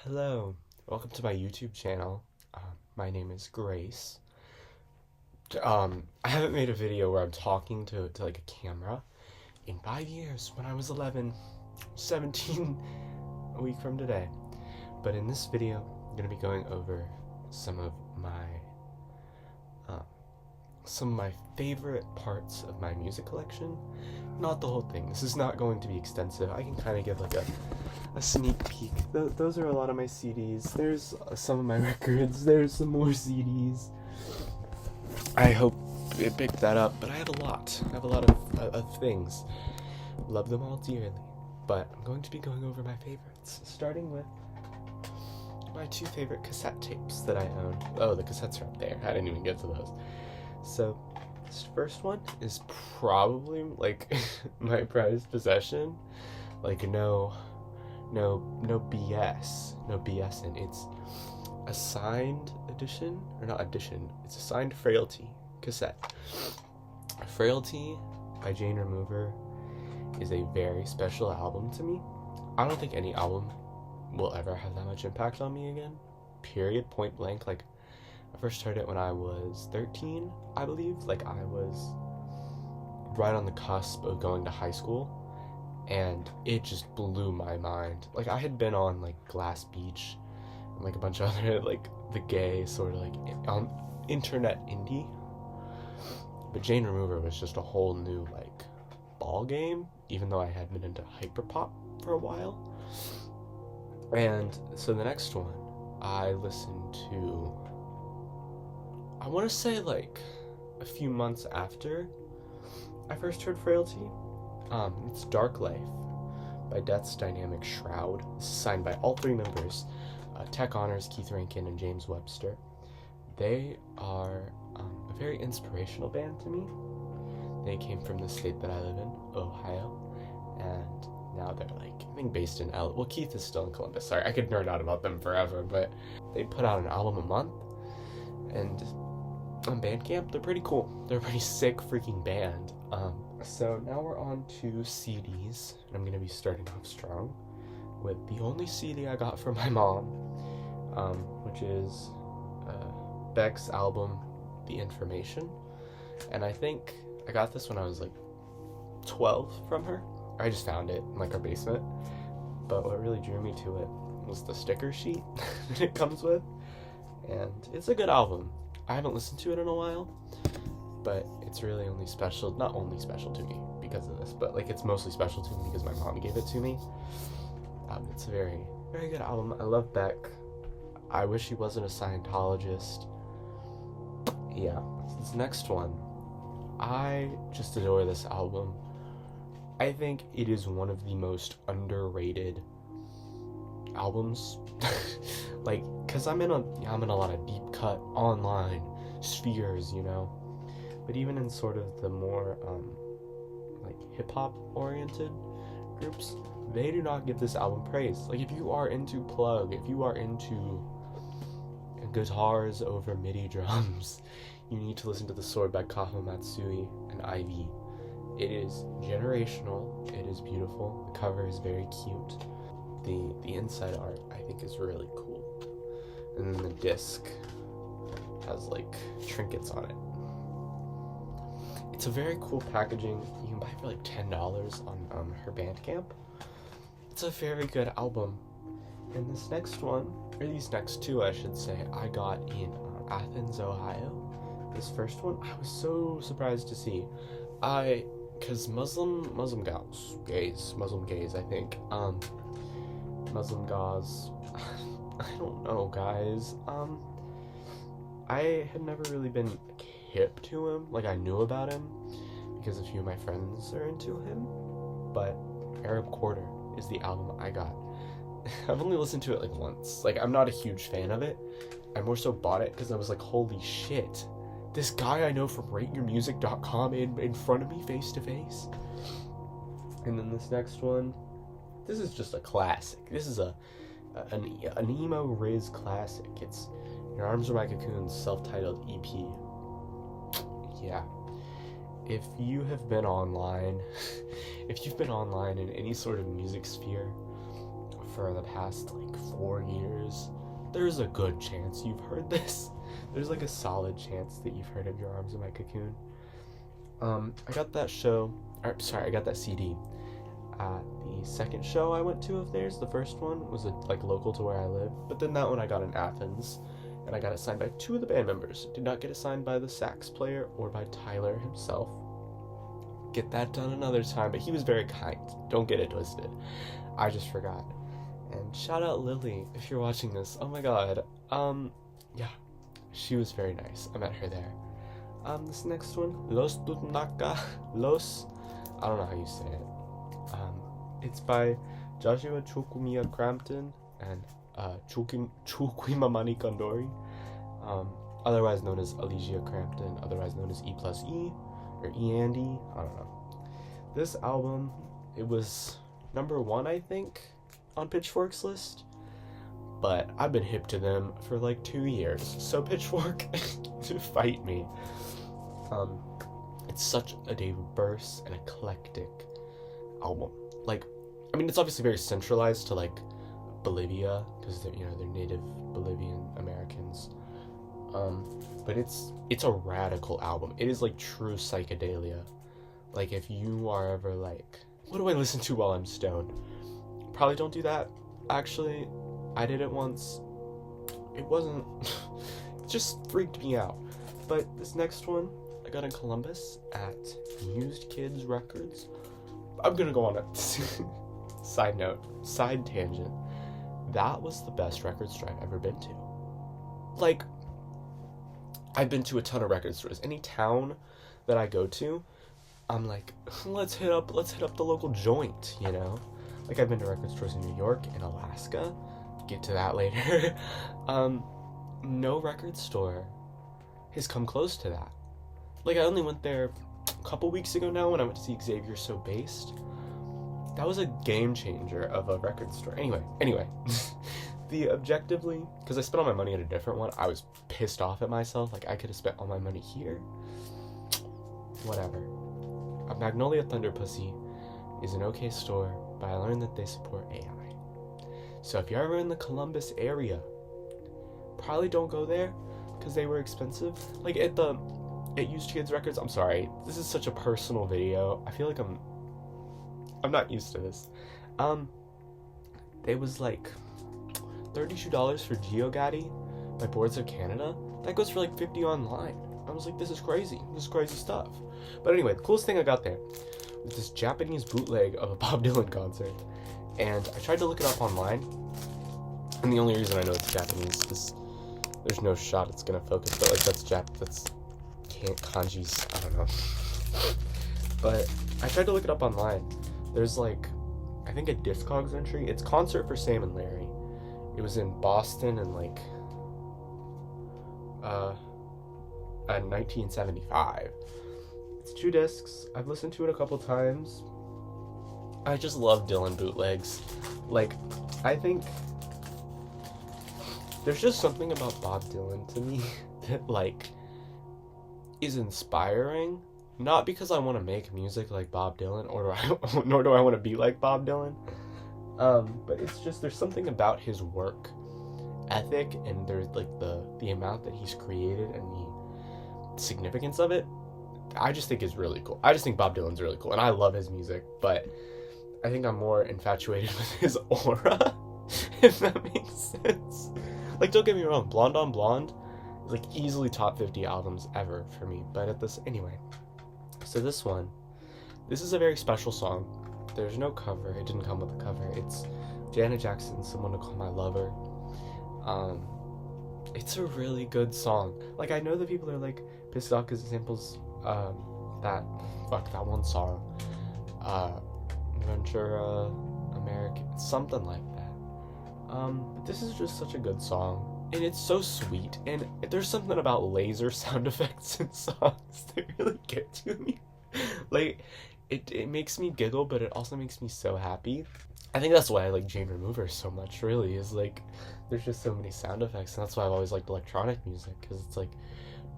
Hello, welcome to my YouTube channel. My name is Grace. I haven't made a video where I'm talking to like a camera in 5 years. When I was 11, 17 a week from today. But in this video, I'm gonna be going over some of my favorite parts of my music collection. Not the whole thing. This is not going to be extensive. I can kind of give like a sneak peek. Those are a lot of my CDs. There's some of my records. There's some more CDs. I hope it picked that up, but I have a lot. I have a lot of things. Love them all dearly. But I'm going to be going over my favorites, starting with my two favorite cassette tapes that I own. Oh, the cassettes are up there. I didn't even get to those. So, this first one is probably like my prized possession. Like no BS, no BS, and it's a signed edition, or not edition. It's a signed Frailty cassette. Frailty by Jane Remover is a very special album to me. I don't think any album will ever have that much impact on me again. Period. Point blank. Like, I first heard it when I was 13, I believe. Like, I was right on the cusp of going to high school, and it just blew my mind. Like, I had been on, like, Glass Beach and, like, a bunch of other, like, the gay sort of, like, internet indie. But Jane Remover was just a whole new, like, ball game, even though I had been into hyperpop for a while. And so the next one, I listened to, I want to say, like, a few months after I first heard Frailty. It's Dark Life by Death's Dynamic Shroud. This is signed by all three members, Tech Honors, Keith Rankin, and James Webster. They are a very inspirational band to me. They came from the state that I live in, Ohio, and now they're, like, I think based in Well, Keith is still in Columbus. Sorry, I could nerd out about them forever, but they put out an album a month, and on Bandcamp, they're pretty cool. They're a pretty sick freaking band. So now we're on to CDs, and I'm gonna be starting off strong with the only CD I got from my mom, which is Beck's album, The Information. And I think I got this when I was like 12 from her. I just found it in like our basement. But what really drew me to it was the sticker sheet that it comes with. And it's a good album. I haven't listened to it in a while, but it's really only special, not only special to me because of this, but like it's mostly special to me because my mom gave it to me. It's a very, very good album. I love Beck. I wish he wasn't a Scientologist. Yeah, this next one, I just adore this album. I think it is one of the most underrated albums. Like, cause I'm in a lot of deep cut online spheres, you know. But even in sort of the more like hip hop oriented groups, they do not give this album praise. Like, if you are into Plug, if you are into guitars over MIDI drums, you need to listen to The Sword by Kaho Matsui and Ivy. It is generational. It is beautiful. The cover is very cute. The inside art, I think, is really cool. And then the disc has, like, trinkets on it. It's a very cool packaging. You can buy it for, like, $10 on her Bandcamp. It's a very good album. And this next one, or these next two, I should say, I got in Athens, Ohio. This first one, I was so surprised to see. Because Muslim gays, I think, Muslim gauze, I don't know, guys. I had never really been hip to him. Like, I knew about him because a few of my friends are into him, but Arab Quarter is the album I got. I've only listened to it like once. Like, I'm not a huge fan of it. I more so bought it because I was like, holy shit, this guy I know from rateyourmusic.com in front of me face to face. And then this next one, this is just a classic. This is an emo Riz classic. It's Your Arms Are My Cocoon's self-titled EP. Yeah. If you have been online, if you've been online in any sort of music sphere for the past like 4 years, there's a good chance you've heard this. There's like a solid chance that you've heard of Your Arms in My Cocoon. I got that CD at the second show I went to of theirs. The first one was like local to where I live, but then that one I got in Athens, and I got it signed by 2 of the band members. Did not get it signed by the sax player or by Tyler himself. Get that done another time, but he was very kind. Don't get it twisted. I just forgot. And shout out Lily if you're watching this. Oh my god. Yeah, she was very nice. I met her there. This next one, Los Tutnaka, Los, I don't know how you say it. It's by Joshua Chukwuemeka Crampton and Chukwuemeka Kandori, otherwise known as Alicia Crampton, otherwise known as E+E, or E-Andy, I don't know. This album, it was number 1, I think, on Pitchfork's list, but I've been hip to them for like 2 years, so Pitchfork, fight me. It's such a diverse and eclectic album. Like, I mean, it's obviously very centralized to like Bolivia, because they're native Bolivian Americans. But it's a radical album. It is like true psychedelia. Like, if you are ever like, what do I listen to while I'm stoned? Probably don't do that. Actually, I did it once. It wasn't, it just freaked me out. But this next one, I got in Columbus at Used Kids Records. I'm gonna go on a side tangent. That was the best record store I've ever been to. Like, I've been to a ton of record stores. Any town that I go to, I'm like, let's hit up the local joint, you know? Like, I've been to record stores in New York and Alaska. Get to that later. No record store has come close to that. Like, I only went there a couple weeks ago now when I went to see Xavier So Based. That was a game changer of a record store. Anyway. The objectively, because I spent all my money at a different one, I was pissed off at myself. Like, I could have spent all my money here. Whatever. A Magnolia Thunder Pussy is an okay store, but I learned that they support AI. So if you're ever in the Columbus area, probably don't go there, because they were expensive. Like, at Used Kids Records, I'm sorry, this is such a personal video. I feel like I'm not used to this. It was like $32 for GeoGaddy by Boards of Canada. That goes for like $50 online. I was like, this is crazy stuff. But anyway, the coolest thing I got there was this Japanese bootleg of a Bob Dylan concert. And I tried to look it up online, and the only reason I know it's Japanese is there's no shot it's gonna focus, but like that's kanjis, I don't know. But I tried to look it up online. There's like, I think a Discogs entry. It's Concert for Sam and Larry. It was in Boston in like 1975. It's 2 discs. I've listened to it a couple times. I just love Dylan bootlegs. Like, I think there's just something about Bob Dylan to me that like is inspiring. Not because I want to make music like Bob Dylan, nor do I want to be like Bob Dylan. But it's just, there's something about his work ethic, and there's like the amount that he's created and the significance of it. I just think is really cool. I just think Bob Dylan's really cool, and I love his music, but I think I'm more infatuated with his aura, if that makes sense. Like, don't get me wrong, Blonde on Blonde is like easily top 50 albums ever for me, but anyway. So this is a very special song. There's no cover. It didn't come with a cover. It's Janet Jackson's Someone to Call My Lover. It's a really good song. Like, I know that people are like pissed off because it samples that one song, Ventura American, something like that. But this is just such a good song, and it's so sweet, and there's something about laser sound effects in songs that really get to me. Like, it makes me giggle, but it also makes me so happy. I think that's why I like Jane Remover so much, really, is like there's just so many sound effects, and that's why I've always liked electronic music, because it's like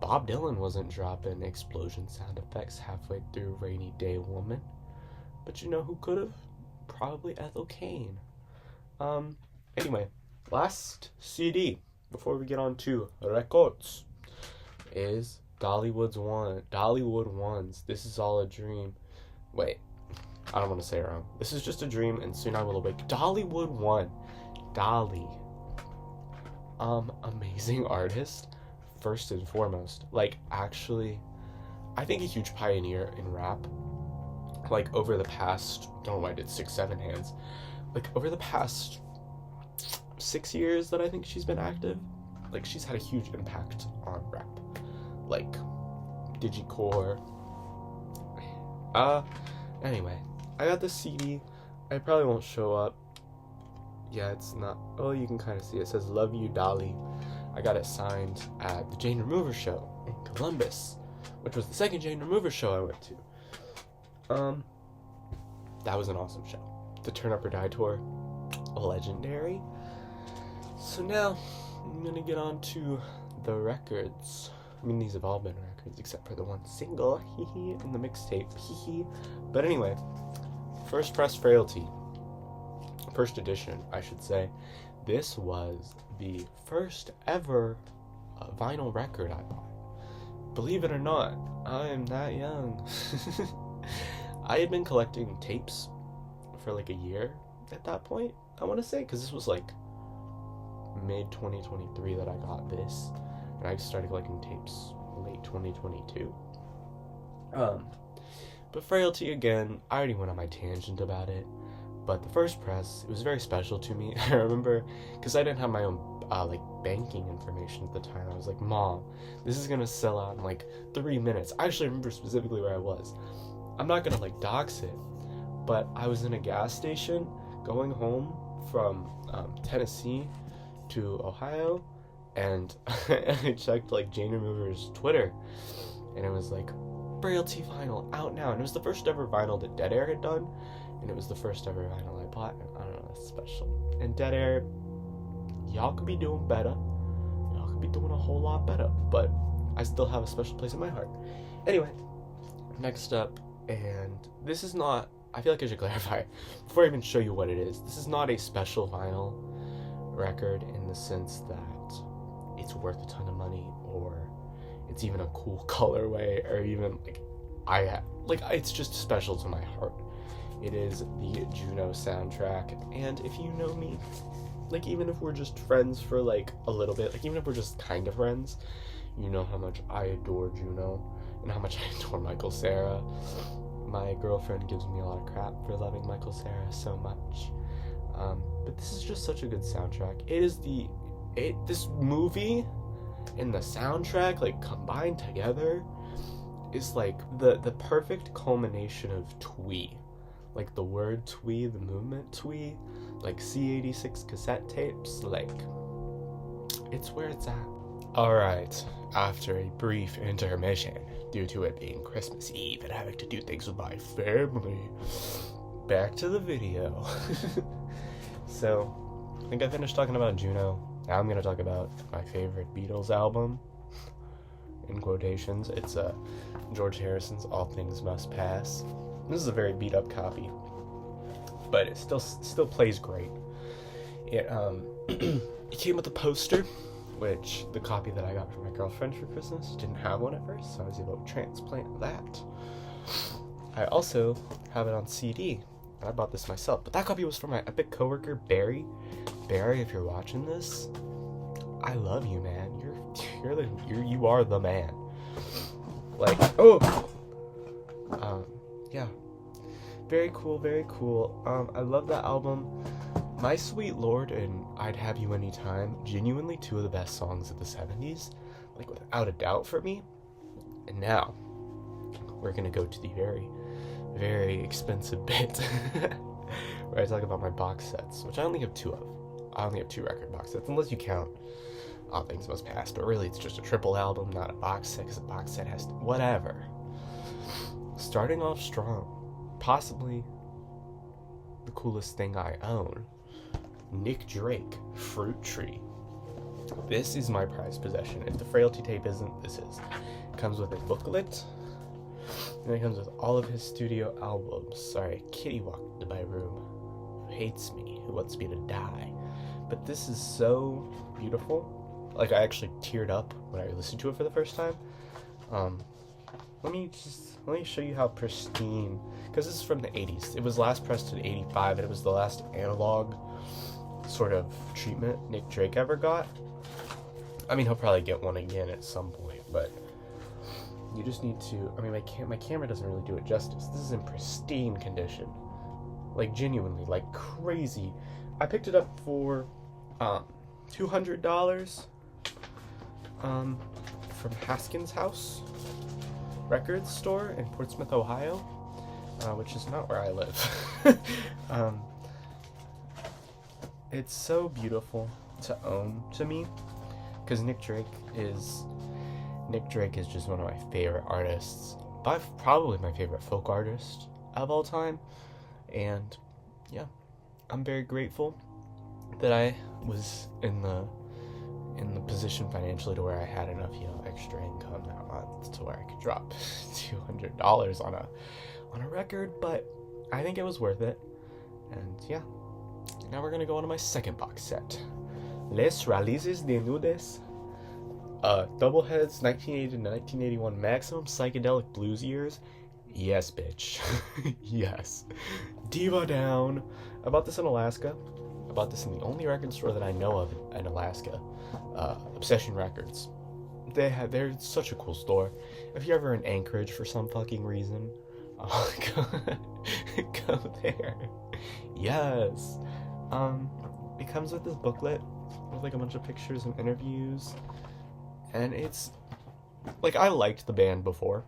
Bob Dylan wasn't dropping explosion sound effects halfway through Rainy Day Woman, but you know who could have? Probably Ethel Cain. Anyway, last CD before we get on to records is Dollywood Ones. This is all a dream. Wait, I don't want to say it wrong. This is just a dream, and soon I will awake. Dollywood One. Dolly. Amazing artist, first and foremost. Like, actually, I think a huge pioneer in rap. Like, over the past, don't know why I did 6, 7 hands. Like, over the past 6 years that I think she's been active, like, she's had a huge impact on rap. Like, Digicore. Anyway, I got this CD. I probably won't show up. Yeah, it's not. Oh, you can kind of see it. It says "Love You, Dolly." I got it signed at the Jane Remover show in Columbus, which was the second Jane Remover show I went to. That was an awesome show. The Turn Up or Die tour, legendary. So now I'm gonna get on to the records. I mean, these have all been records except for the one single, in the mixtape, But anyway, First Press Frailty. First edition, I should say. This was the first ever vinyl record I bought. Believe it or not, I'm that young. I had been collecting tapes for like a year at that point, I want to say, because this was like mid-2023 that I got this, and I started collecting tapes late 2022. But Frailty, again, I already went on my tangent about it. But the first press, it was very special to me. I remember, because I didn't have my own, banking information at the time. I was like, Mom, this is going to sell out in, 3 minutes. I actually remember specifically where I was. I'm not going to, dox it. But I was in a gas station going home from Tennessee to Ohio. And I checked, Jane Remover's Twitter. And it was like, Frailty vinyl, out now. And it was the first ever vinyl that Dead Air had done. And it was the first ever vinyl I bought. I don't know, that's special. And Dead Air, y'all could be doing better. Y'all could be doing a whole lot better. But I still have a special place in my heart. Anyway, next up, and this is not, I feel like I should clarify, before I even show you what it is, this is not a special vinyl record in the sense that it's worth a ton of money, or it's even a cool colorway, or even, it's just special to my heart. It is the Juno soundtrack, and if you know me, even if we're just friends for, a little bit, even if we're just kind of friends, you know how much I adore Juno, and how much I adore Michael Cera. My girlfriend gives me a lot of crap for loving Michael Cera so much, but this is just such a good soundtrack. This movie and the soundtrack, combined together, is, the perfect culmination of twee. The word twee, the movement twee, C86 cassette tapes, it's where it's at. Alright, after a brief intermission, due to it being Christmas Eve and having to do things with my family, back to the video. So, I think I finished talking about Juno. Now I'm going to talk about my favorite Beatles album, in quotations. It's George Harrison's All Things Must Pass. This is a very beat up copy, but it still plays great. It it came with a poster, which the copy that I got from my girlfriend for Christmas didn't have one at first, so I was able to transplant that. I also have it on CD. I bought this myself, but that copy was from my epic coworker Barry. Barry, if you're watching this, I love you, man. You are the man. Yeah. Very cool, very cool. I love that album. My Sweet Lord and I'd Have You Anytime, genuinely two of the best songs of the 70s, without a doubt for me. And now, we're gonna go to the very, very expensive bit, where I talk about my box sets, which I only have 2 of. I only have 2 record box sets, unless you count All Things Must Pass, but really it's just a triple album, not a box set, because a box set has to, whatever. Starting off strong, possibly the coolest thing I own, Nick Drake, Fruit Tree. This is my prized possession. If the Frailty tape isn't, this is. It comes with a booklet, and it comes with all of his studio albums. Sorry, Kitty walked into my room. Who hates me. Who Wants Me to Die? But this is so beautiful. Like, I actually teared up when I listened to it for the first time. Let me show you how pristine, because this is from the 80s. It was last pressed in 85, and it was the last analog sort of treatment Nick Drake ever got. I mean, he'll probably get one again at some point, but you just need to, I mean, my camera doesn't really do it justice. This is in pristine condition. Like, genuinely, like, crazy. I picked it up for $200 from Haskins House Records store in Portsmouth, Ohio, which is not where I live. It's so beautiful to own to me, because Nick Drake is just one of my favorite artists, probably my favorite folk artist of all time. And yeah, I'm very grateful that I was in the position financially to where I had enough, extra income that month to where I could drop $200 on a record. But I think it was worth it. And yeah, now we're gonna go on to my second box set, Les Rarities de Nudes, Doubleheads 1980 to 1981 Maximum Psychedelic Blues Years. Yes, bitch. Yes. Diva Down. I bought this in Alaska. I bought this in the only record store that I know of in Alaska, Obsession Records. They're such a cool store. If you're ever in Anchorage for some fucking reason, go there. Yes. It comes with this booklet with like a bunch of pictures and interviews, and it's like, I liked the band before.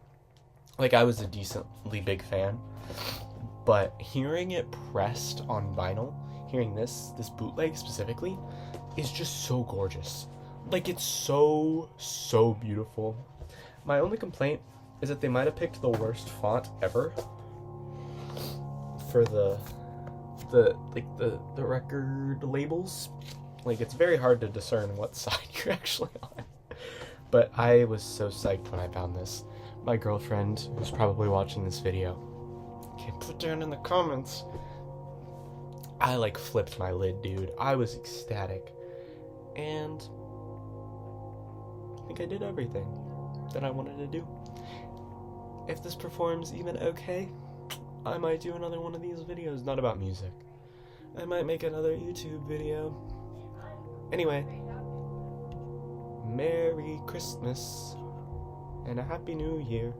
Like, I was a decently big fan, but hearing it pressed on vinyl, hearing this bootleg specifically, is just so gorgeous. Like, it's so beautiful. My only complaint is that they might have picked the worst font ever for the record labels. Like, it's very hard to discern what side you're actually on. But I was so psyched when I found this. My girlfriend, who's probably watching this video, can put down in the comments. I like flipped my lid, dude. I was ecstatic. And I think I did everything that I wanted to do. If this performs even okay, I might do another one of these videos, not about music. I might make another YouTube video. Anyway, Merry Christmas and a Happy New Year.